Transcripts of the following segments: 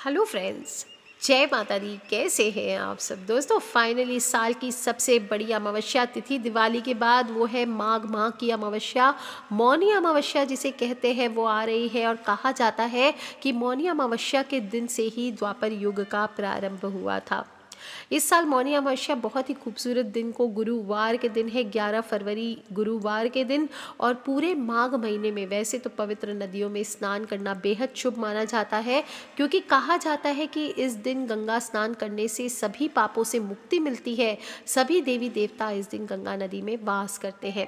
Hello friends, जय माता दी। कैसे हैं आप सब दोस्तों। फाइनली साल की सबसे बड़ी अमावस्या तिथि दिवाली के बाद वो है माघ माह की अमावस्या, मौनी अमावस्या जिसे कहते हैं, वो आ रही है। और कहा जाता है कि मौनी अमावस्या के दिन से ही द्वापर युग का प्रारंभ हुआ था। इस साल मौनी अमावस्या बहुत ही खूबसूरत दिन को गुरुवार के दिन है, 11 फरवरी गुरुवार के दिन। और पूरे माघ महीने में वैसे तो पवित्र नदियों में स्नान करना बेहद शुभ माना जाता है, क्योंकि कहा जाता है कि इस दिन गंगा स्नान करने से सभी पापों से मुक्ति मिलती है। सभी देवी देवता इस दिन गंगा नदी में वास करते हैं,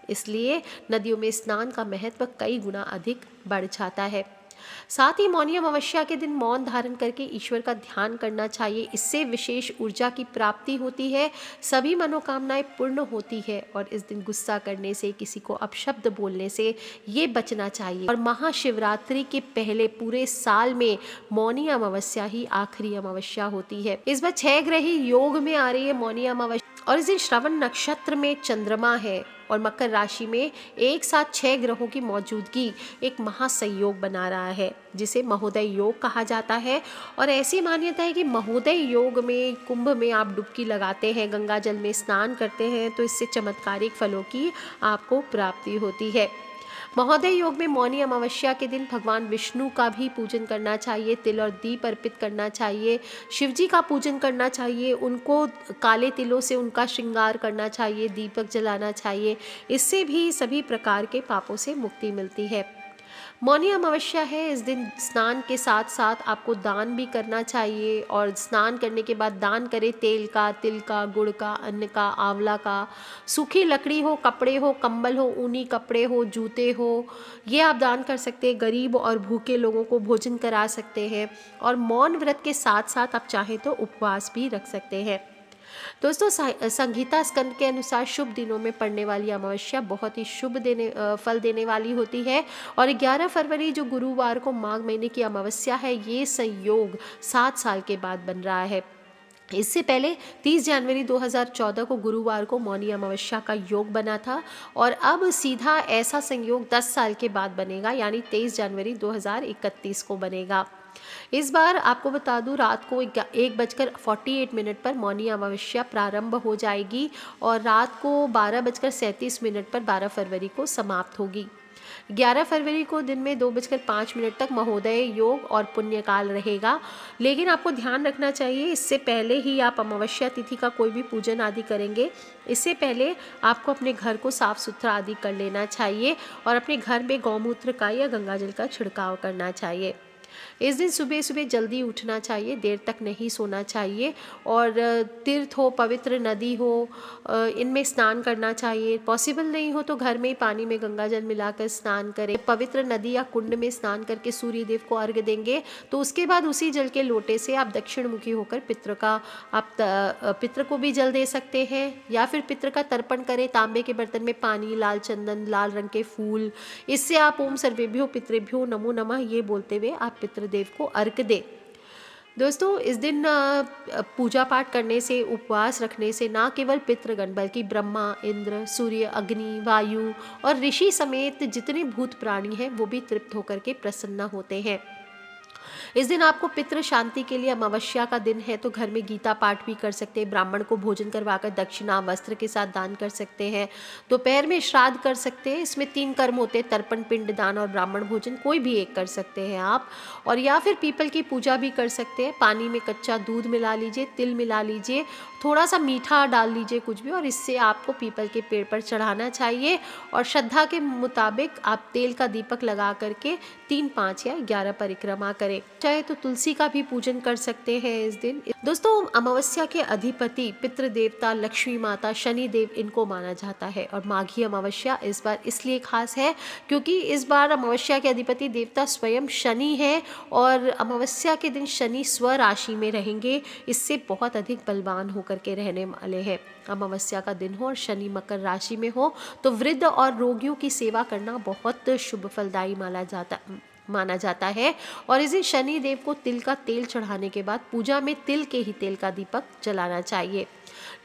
इसलिए नदियों में स्नान का महत्व कई गुना अधिक बढ़ जाता है। साथ ही मौनी अमावस्या के दिन मौन धारण करके ईश्वर का ध्यान करना चाहिए। इससे विशेष ऊर्जा की प्राप्ति होती है, सभी मनोकामनाएं पूर्ण होती है। और इस दिन गुस्सा करने से, किसी को अपशब्द बोलने से ये बचना चाहिए। और महाशिवरात्रि के पहले पूरे साल में मौनी अमावस्या ही आखिरी अमावस्या होती है। इस बार 6 ग्रही योग में आ रही है मौनी अमावस्या, और इस दिन श्रवण नक्षत्र में चंद्रमा है और मकर राशि में एक साथ 6 ग्रहों की मौजूदगी एक महासंयोग बना रहा है, जिसे महोदय योग कहा जाता है। और ऐसी मान्यता है कि महोदय योग में कुंभ में आप डुबकी लगाते हैं, गंगा जल में स्नान करते हैं, तो इससे चमत्कारिक फलों की आपको प्राप्ति होती है। महोदय योग में मौनी अमावस्या के दिन भगवान विष्णु का भी पूजन करना चाहिए, तिल और दीप अर्पित करना चाहिए, शिव जी का पूजन करना चाहिए, उनको काले तिलों से उनका श्रृंगार करना चाहिए, दीपक जलाना चाहिए। इससे भी सभी प्रकार के पापों से मुक्ति मिलती है। मौनी अमावस्या है, इस दिन स्नान के साथ साथ आपको दान भी करना चाहिए। और स्नान करने के बाद दान करें तेल का, तिल का, गुड़ का, अन्न का, आंवला का, सूखी लकड़ी हो, कपड़े हो, कंबल हो, ऊनी कपड़े हो, जूते हो, ये आप दान कर सकते हैं। गरीब और भूखे लोगों को भोजन करा सकते हैं। और मौन व्रत के साथ साथ आप चाहें तो उपवास भी रख सकते हैं। दोस्तों, संगीता स्कंद के अनुसार शुभ दिनों में पड़ने वाली अमावस्या बहुत ही शुभ फल देने वाली होती है। और 11 फरवरी जो गुरुवार को माघ महीने की अमावस्या है, ये संयोग 7 साल के बाद बन रहा है। इससे पहले 30 जनवरी 2014 को गुरुवार को मौनी अमावस्या का योग बना था, और अब सीधा ऐसा संयोग 10 साल के बाद बनेगा, यानी 23 जनवरी 2031 को बनेगा। इस बार आपको बता दूं, रात को 1:48 पर मौनी अमावस्या प्रारंभ हो जाएगी और रात को 12:37 पर 12 फरवरी को समाप्त होगी। 11 फरवरी को दिन में 2:05 तक महोदय योग और पुण्यकाल रहेगा। लेकिन आपको ध्यान रखना चाहिए, इससे पहले ही आप अमावस्या तिथि का कोई भी पूजन आदि करेंगे, इससे पहले आपको अपने घर को साफ सुथरा आदि कर लेना चाहिए और अपने घर में गौमूत्र का या गंगाजल का छिड़काव करना चाहिए। इस दिन सुबह सुबह जल्दी उठना चाहिए, देर तक नहीं सोना चाहिए। और तीर्थ हो, पवित्र नदी हो, इनमें स्नान करना चाहिए। पॉसिबल नहीं हो तो घर में ही पानी में गंगाजल मिलाकर स्नान करें। पवित्र नदी या कुंड में स्नान करके सूर्य देव को अर्घ्य देंगे, तो उसके बाद उसी जल के लोटे से आप दक्षिण मुखी होकर पितृ को भी जल दे सकते हैं, या फिर पितृ का तर्पण करें तांबे के बर्तन में पानी, लाल चंदन, लाल रंग के फूल। इससे आप ओम सर्वेभ्यो पितृभ्यो नमो नमः ये बोलते हुए आप पितृदेव को अर्घ्य दें। दोस्तों, इस दिन पूजा पाठ करने से, उपवास रखने से ना केवल पितृगण बल्कि ब्रह्मा, इंद्र, सूर्य, अग्नि, वायु और ऋषि समेत जितने भूत प्राणी हैं वो भी तृप्त होकर के प्रसन्न होते हैं। इस दिन आपको पितृ शांति के लिए, अमावस्या का दिन है तो घर में गीता पाठ भी कर सकते हैं, ब्राह्मण को भोजन करवाकर दक्षिणा वस्त्र के साथ दान कर सकते हैं, दोपहर में श्राद्ध कर सकते हैं। इसमें 3 कर्म होते हैं, तर्पण, पिंड दान और ब्राह्मण भोजन, कोई भी एक कर सकते हैं आप। और या फिर पीपल की पूजा भी कर सकते हैं। पानी में कच्चा दूध मिला लीजिए, तिल मिला लीजिए, थोड़ा सा मीठा डाल लीजिए कुछ भी, और इससे आपको पीपल के पेड़ पर चढ़ाना चाहिए। और श्रद्धा के मुताबिक आप तेल का दीपक लगा करके 3, 5 या 11 परिक्रमा करें। चाहे तो तुलसी का भी पूजन कर सकते हैं इस दिन। दोस्तों, अमावस्या के अधिपति पितृ देवता लक्ष्मी माता, शनि देव, इनको माना जाता है। और माघी अमावस्या इस बार इसलिए खास है क्योंकि इस बार अमावस्या के अधिपति देवता स्वयं शनि है, और अमावस्या के दिन शनि स्व राशि में रहेंगे। इससे बहुत अधिक बलवान होकर के रहने वाले हैं। अमावस्या का दिन हो और शनि मकर राशि में हो तो वृद्ध और रोगियों की सेवा करना बहुत शुभ फलदायी माना जाता है। और इस दिन शनि देव को तिल का तेल चढ़ाने के बाद पूजा में तिल के ही तेल का दीपक जलाना चाहिए।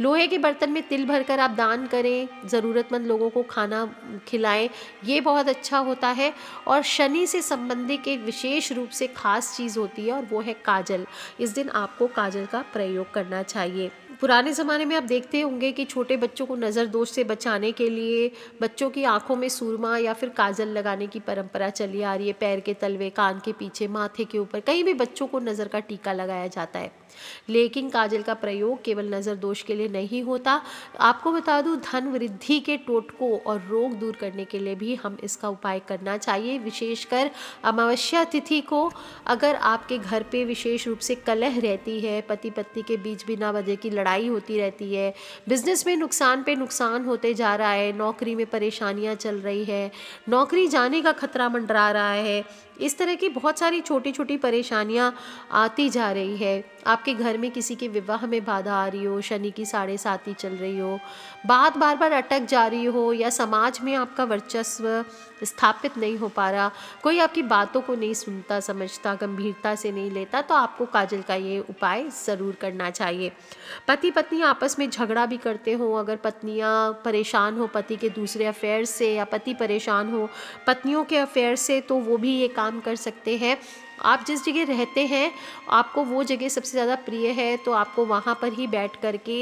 लोहे के बर्तन में तिल भरकर आप दान करें, ज़रूरतमंद लोगों को खाना खिलाएं, ये बहुत अच्छा होता है। और शनि से संबंधित एक विशेष रूप से खास चीज़ होती है और वो है काजल। इस दिन आपको काजल का प्रयोग करना चाहिए। पुराने ज़माने में आप देखते होंगे कि छोटे बच्चों को नज़र दोष से बचाने के लिए बच्चों की आंखों में सुरमा या फिर काजल लगाने की परंपरा चली आ रही है। पैर के तलवे, कान के पीछे, माथे के ऊपर, कहीं भी बच्चों को नज़र का टीका लगाया जाता है। लेकिन काजल का प्रयोग केवल नज़र दोष के लिए नहीं होता। आपको बता दूं, धन वृद्धि के टोटकों और रोग दूर करने के लिए भी हम इसका उपाय करना चाहिए। विशेषकर अमावस्या तिथि को अगर आपके घर पे विशेष रूप से कलह रहती है, पति पत्नी के बीच बिना वजह की लड़ाई होती रहती है, बिजनेस में नुकसान पे नुकसान होते जा रहा है, नौकरी में परेशानियां चल रही है, नौकरी जाने का खतरा मंडरा रहा है, इस तरह की बहुत सारी छोटी छोटी परेशानियां आती जा रही है, आपके घर में किसी के विवाह में बाधा आ रही हो, शनि की 7.5 चल रही हो, बात बार बार अटक जा रही हो, या समाज में आपका वर्चस्व स्थापित नहीं हो पा रहा, कोई आपकी बातों को नहीं सुनता समझता, गंभीरता से नहीं लेता, तो आपको काजल का ये उपाय ज़रूर करना चाहिए। पति पत्नी आपस में झगड़ा भी करते हो, अगर पत्नियां परेशान हो पति के दूसरे अफेयर से, या पति परेशान हो पत्नियों के अफेयर से, तो वो भी ये काम कर सकते हैं। आप जिस जगह रहते हैं आपको वो जगह सबसे ज़्यादा प्रिय है, तो आपको वहाँ पर ही बैठ करके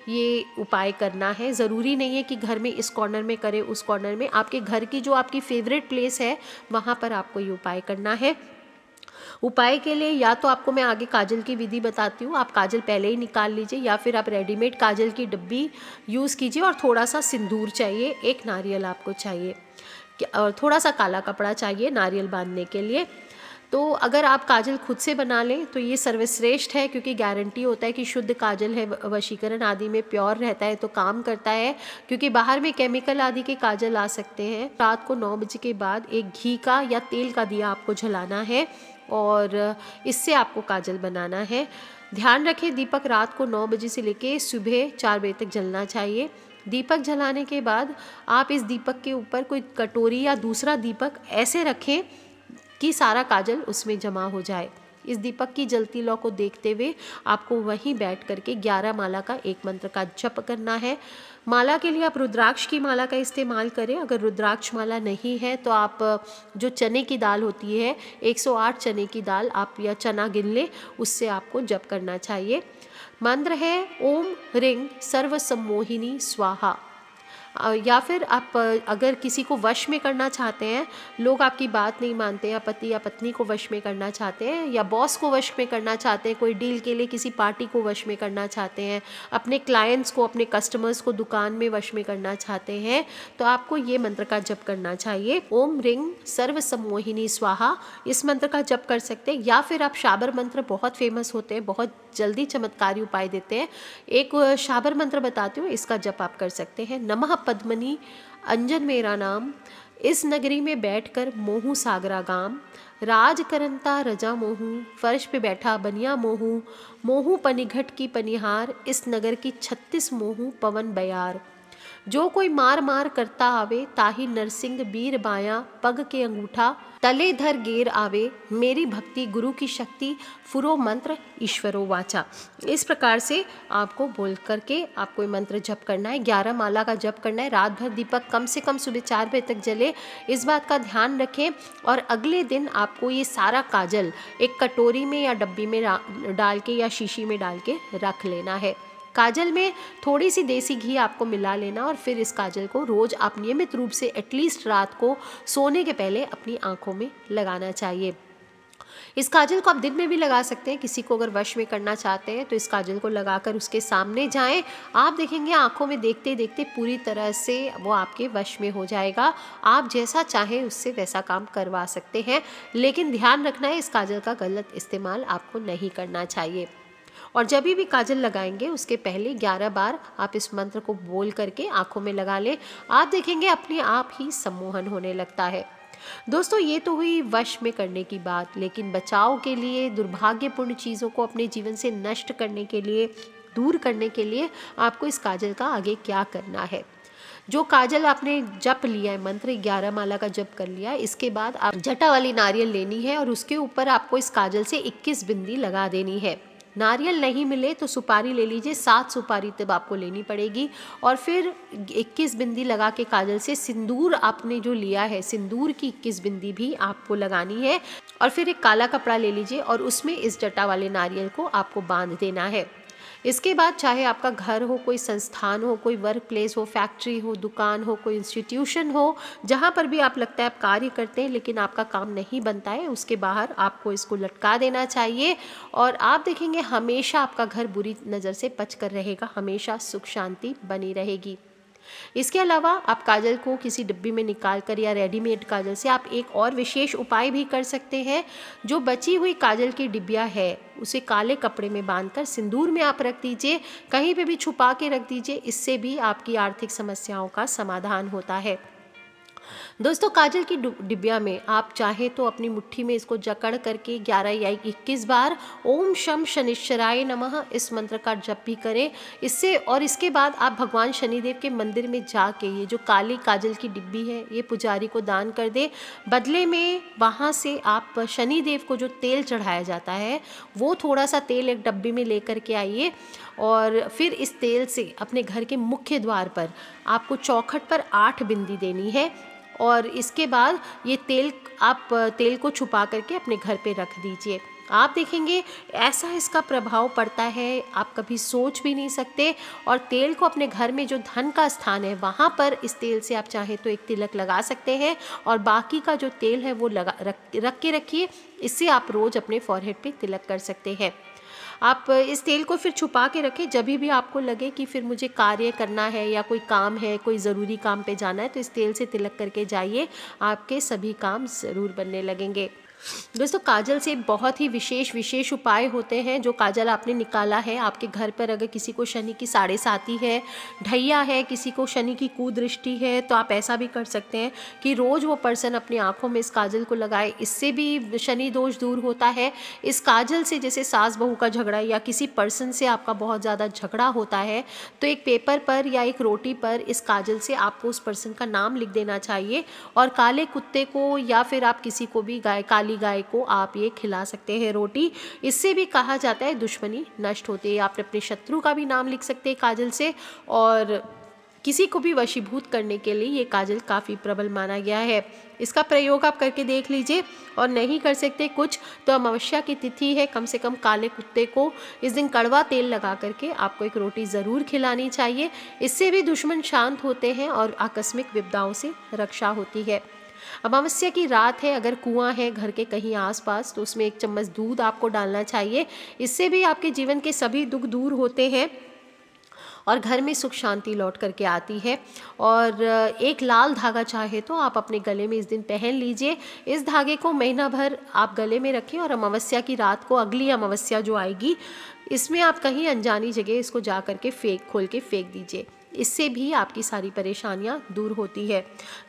ये उपाय करना है। ज़रूरी नहीं है कि घर में इस कॉर्नर में करें, उस कॉर्नर में, आपके घर की जो आपकी फेवरेट प्लेस है वहाँ पर आपको ये उपाय करना है। उपाय के लिए या तो आपको मैं आगे काजल की विधि बताती हूँ, आप काजल पहले ही निकाल लीजिए, या फिर आप रेडीमेड काजल की डब्बी यूज़ कीजिए, और थोड़ा सा सिंदूर चाहिए, एक नारियल आपको चाहिए, और थोड़ा सा काला कपड़ा चाहिए नारियल बांधने के लिए। तो अगर आप काजल खुद से बना लें तो ये सर्वश्रेष्ठ है, क्योंकि गारंटी होता है कि शुद्ध काजल है, वशीकरण आदि में प्योर रहता है, तो काम करता है। क्योंकि बाहर में केमिकल आदि के काजल आ सकते हैं। रात को 9 बजे के बाद एक घी का या तेल का दिया आपको जलाना है, और इससे आपको काजल बनाना है। ध्यान रखें, दीपक रात को 9 बजे से लेके सुबह 4 बजे तक जलना चाहिए। दीपक जलाने के बाद आप इस दीपक के ऊपर कोई कटोरी या दूसरा दीपक ऐसे रखें कि सारा काजल उसमें जमा हो जाए। इस दीपक की जलती लौ को देखते हुए आपको वहीं बैठ करके 11 माला का एक मंत्र का जप करना है। माला के लिए आप रुद्राक्ष की माला का इस्तेमाल करें। अगर रुद्राक्ष माला नहीं है तो आप जो चने की दाल होती है, 108 चने की दाल आप या चना गिन लें, उससे आपको जप करना चाहिए। मंत्र है ओम ह्रीं सर्व सम्मोहिनी स्वाहा। या फिर आप अगर किसी को वश में करना चाहते हैं, लोग आपकी बात नहीं मानते, या पति या पत्नी को वश में करना चाहते हैं, या बॉस को वश में करना चाहते हैं, कोई डील के लिए किसी पार्टी को वश में करना चाहते हैं, अपने क्लाइंट्स को, अपने कस्टमर्स को दुकान में वश में करना चाहते हैं, तो आपको ये मंत्र का जप करना चाहिए। ओम ह्रीं सर्व सम्मोहिनी स्वाहा, इस मंत्र का जप कर सकते हैं। या फिर आप शाबर मंत्र, बहुत फेमस होते हैं, बहुत जल्दी चमत्कारी उपाय देते हैं। एक शाबर मंत्र बताती हूँ, इसका जप आप कर सकते हैं। नमः पद्मनी अंजन मेरा नाम, इस नगरी में बैठकर मोहू सागरा गाम, राज करंता रजा मोहू, फर्श पे बैठा बनिया मोहू, मोहू पनिघट की पनिहार, इस नगर की 36 मोहू पवन बयार। जो कोई मार मार करता आवे, ताही नरसिंह बीर बाया, पग के अंगूठा तले धर गेर आवे, मेरी भक्ति गुरु की शक्ति, फुरो मंत्र ईश्वरो वाचा। इस प्रकार से आपको बोल करके आपको ये मंत्र जप करना है। 11 माला का जप करना है। रात भर दीपक कम से कम सुबह 4 बजे तक जले, इस बात का ध्यान रखें। और अगले दिन आपको ये सारा काजल एक कटोरी में या डब्बी में डाल के या शीशी में डाल के रख लेना है। काजल में थोड़ी सी देसी घी आपको मिला लेना, और फिर इस काजल को रोज़ आप नियमित रूप से एटलीस्ट रात को सोने के पहले अपनी आंखों में लगाना चाहिए। इस काजल को आप दिन में भी लगा सकते हैं। किसी को अगर वश में करना चाहते हैं तो इस काजल को लगाकर उसके सामने जाएं, आप देखेंगे आंखों में देखते देखते पूरी तरह से वो आपके वश में हो जाएगा। आप जैसा चाहें उससे वैसा काम करवा सकते हैं, लेकिन ध्यान रखना है इस काजल का गलत इस्तेमाल आपको नहीं करना चाहिए। और जब भी काजल लगाएंगे उसके पहले 11 बार आप इस मंत्र को बोल करके आंखों में लगा लें। आप देखेंगे अपने आप ही सम्मोहन होने लगता है। दोस्तों, ये तो हुई वश में करने की बात, लेकिन बचाव के लिए, दुर्भाग्यपूर्ण चीज़ों को अपने जीवन से नष्ट करने के लिए, दूर करने के लिए आपको इस काजल का आगे क्या करना है। जो काजल आपने जप लिया है, मंत्र 11 माला का जप कर लिया है, इसके बाद आप जटा वाली नारियल लेनी है और उसके ऊपर आपको इस काजल से 21 बिंदी लगा देनी है। नारियल नहीं मिले तो सुपारी ले लीजिए, 7 सुपारी तब आपको लेनी पड़ेगी। और फिर 21 बिंदी लगा के काजल से सिंदूर आपने जो लिया है, सिंदूर की 21 बिंदी भी आपको लगानी है। और फिर एक काला कपड़ा ले लीजिए और उसमें इस जटा वाले नारियल को आपको बांध देना है। इसके बाद चाहे आपका घर हो, कोई संस्थान हो, कोई वर्क प्लेस हो, फैक्ट्री हो, दुकान हो, कोई इंस्टीट्यूशन हो, जहाँ पर भी आप लगता है आप कार्य करते हैं लेकिन आपका काम नहीं बनता है, उसके बाहर आपको इसको लटका देना चाहिए। और आप देखेंगे हमेशा आपका घर बुरी नज़र से बच कर रहेगा, हमेशा सुख शांति बनी रहेगी। इसके अलावा आप काजल को किसी डिब्बी में निकाल कर या रेडीमेड काजल से आप एक और विशेष उपाय भी कर सकते हैं। जो बची हुई काजल की डिब्बिया है उसे काले कपड़े में बांधकर सिंदूर में आप रख दीजिए, कहीं पे भी छुपा के रख दीजिए, इससे भी आपकी आर्थिक समस्याओं का समाधान होता है। दोस्तों काजल की डिब्बिया में आप चाहे तो अपनी मुट्ठी में इसको जकड़ करके 11 या 21 बार ओम शम शनिश्चराय नमः इस मंत्र का जप भी करें। इससे और इसके बाद आप भगवान शनिदेव के मंदिर में जाके ये जो काली काजल की डिब्बी है ये पुजारी को दान कर दे। बदले में वहाँ से आप शनिदेव को जो तेल चढ़ाया जाता है वो थोड़ा सा तेल एक डब्बी में लेकर के आइए और फिर इस तेल से अपने घर के मुख्य द्वार पर आपको चौखट पर 8 बिंदी देनी है। और इसके बाद ये तेल को छुपा करके अपने घर पे रख दीजिए। आप देखेंगे ऐसा इसका प्रभाव पड़ता है, आप कभी सोच भी नहीं सकते। और तेल को अपने घर में जो धन का स्थान है वहाँ पर इस तेल से आप चाहे तो एक तिलक लगा सकते हैं और बाकी का जो तेल है वो रख के रखिए। इससे आप रोज़ अपने फॉरहेड पे तिलक कर सकते हैं। आप इस तेल को फिर छुपा के रखें, जब भी आपको लगे कि फिर मुझे कार्य करना है या कोई काम है, कोई ज़रूरी काम पे जाना है तो इस तेल से तिलक करके जाइए, आपके सभी काम ज़रूर बनने लगेंगे। दोस्तों काजल से बहुत ही विशेष उपाय होते हैं। जो काजल आपने निकाला है, आपके घर पर अगर किसी को शनि की 7.5 है, ढैया है, किसी को शनि की कुदृष्टि है, तो आप ऐसा भी कर सकते हैं कि रोज़ वो पर्सन अपनी आँखों में इस काजल को लगाए, इससे भी शनि दोष दूर होता है। इस काजल से जैसे सास बहू का झगड़ा या किसी पर्सन से आपका बहुत ज़्यादा झगड़ा होता है तो एक पेपर पर या एक रोटी पर इस काजल से आपको उस पर्सन का नाम लिख देना चाहिए और काले कुत्ते को या फिर आप किसी को भी काली गाय को आप ये खिला सकते हैं रोटी। इससे भी कहा जाता है दुश्मनी नष्ट होती है। आप अपने शत्रु का भी नाम लिख सकते हैं काजल से और किसी को भी वशीभूत करने के लिए ये काजल काफ़ी प्रबल माना गया है। इसका प्रयोग आप करके देख लीजिए। और नहीं कर सकते कुछ तो अमावस्या की तिथि है, कम से कम काले कुत्ते को इस दिन कड़वा तेल लगा करके आपको एक रोटी ज़रूर खिलानी चाहिए। इससे भी दुश्मन शांत होते हैं और आकस्मिक विपदाओं से रक्षा होती है। अमावस्या की रात है, अगर कुआं है घर के कहीं आसपास तो उसमें 1 चम्मच दूध आपको डालना चाहिए। इससे भी आपके जीवन के सभी दुख दूर होते हैं और घर में सुख शांति लौट करके आती है। और एक लाल धागा चाहे तो आप अपने गले में इस दिन पहन लीजिए। इस धागे को महीना भर आप गले में रखें और अमावस्या की रात को, अगली अमावस्या जो आएगी, इसमें आप कहीं अनजानी जगह इसको जा करके खोल के फेंक दीजिए। इससे भी आपकी सारी परेशानियां दूर होती है।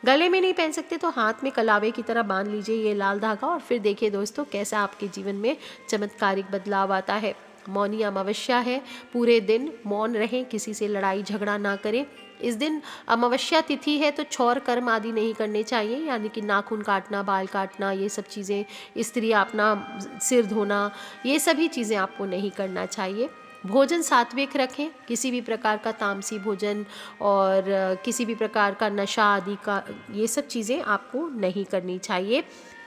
गले में नहीं पहन सकते तो हाथ में कलावे की तरह बांध लीजिए ये लाल धागा और फिर देखिए दोस्तों कैसा आपके जीवन में चमत्कारिक बदलाव आता है। मौनी अमावस्या है, पूरे दिन मौन रहें, किसी से लड़ाई झगड़ा ना करें। इस दिन अमावस्या तिथि है तो छौर कर्म आदि नहीं करने चाहिए, यानी कि नाखून काटना, बाल काटना, ये सब चीज़ें, स्त्री अपना सिर धोना, ये सभी चीज़ें आपको नहीं करना चाहिए। भोजन सात्विक रखें, किसी भी प्रकार का तामसी भोजन और किसी भी प्रकार का नशा आदि का, ये सब चीज़ें आपको नहीं करनी चाहिए।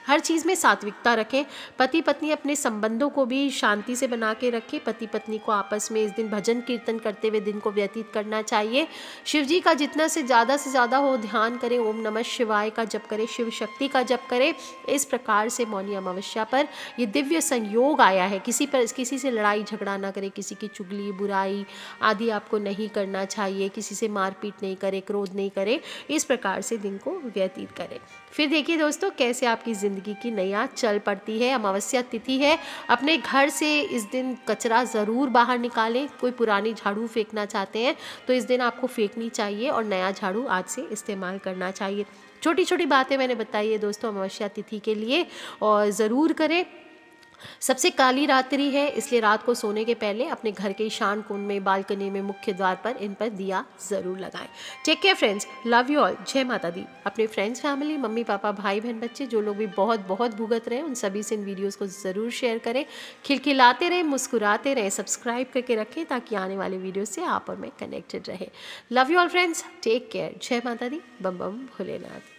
हर चीज़ में सात्विकता रखें। पति पत्नी अपने संबंधों को भी शांति से बना के रखें। पति पत्नी को आपस में इस दिन भजन कीर्तन करते हुए दिन को व्यतीत करना चाहिए। शिव जी का जितना से ज़्यादा हो ध्यान करें, ओम नमः शिवाय का जप करें, शिव शक्ति का जप करें। इस प्रकार से मौनी अमावस्या पर ये दिव्य संयोग आया है। किसी से लड़ाई झगड़ा ना करें, किसी की चुगली बुराई आदि आपको नहीं करना चाहिए, किसी से मारपीट नहीं करें, क्रोध नहीं करें। इस प्रकार से दिन को व्यतीत करें। फिर देखिए दोस्तों कैसे आपकी ज़िंदगी की नैया चल पड़ती है। अमावस्या तिथि है, अपने घर से इस दिन कचरा ज़रूर बाहर निकालें। कोई पुरानी झाड़ू फेंकना चाहते हैं तो इस दिन आपको फेंकनी चाहिए और नया झाड़ू आज से इस्तेमाल करना चाहिए। छोटी छोटी बातें मैंने बताई है दोस्तों अमावस्या तिथि के लिए और ज़रूर करें। सबसे काली रात्रि है, इसलिए रात को सोने के पहले अपने घर के ईशान कोण में, बालकनी में, मुख्य द्वार पर इन पर दिया ज़रूर लगाएं। Take care friends, love you all, जय माता दी। अपने फ्रेंड्स, फैमिली, मम्मी पापा, भाई बहन, बच्चे जो लोग भी बहुत बहुत भुगत रहे हैं उन सभी से इन वीडियोज़ को ज़रूर शेयर करें। खिलखिलाते रहें, मुस्कुराते रहें, सब्सक्राइब करके रखें ताकि आने वाले वीडियो से आप और मैं कनेक्टेड रहे। Love you all friends, take care, जय माता दी, बम बम भोलेनाथ।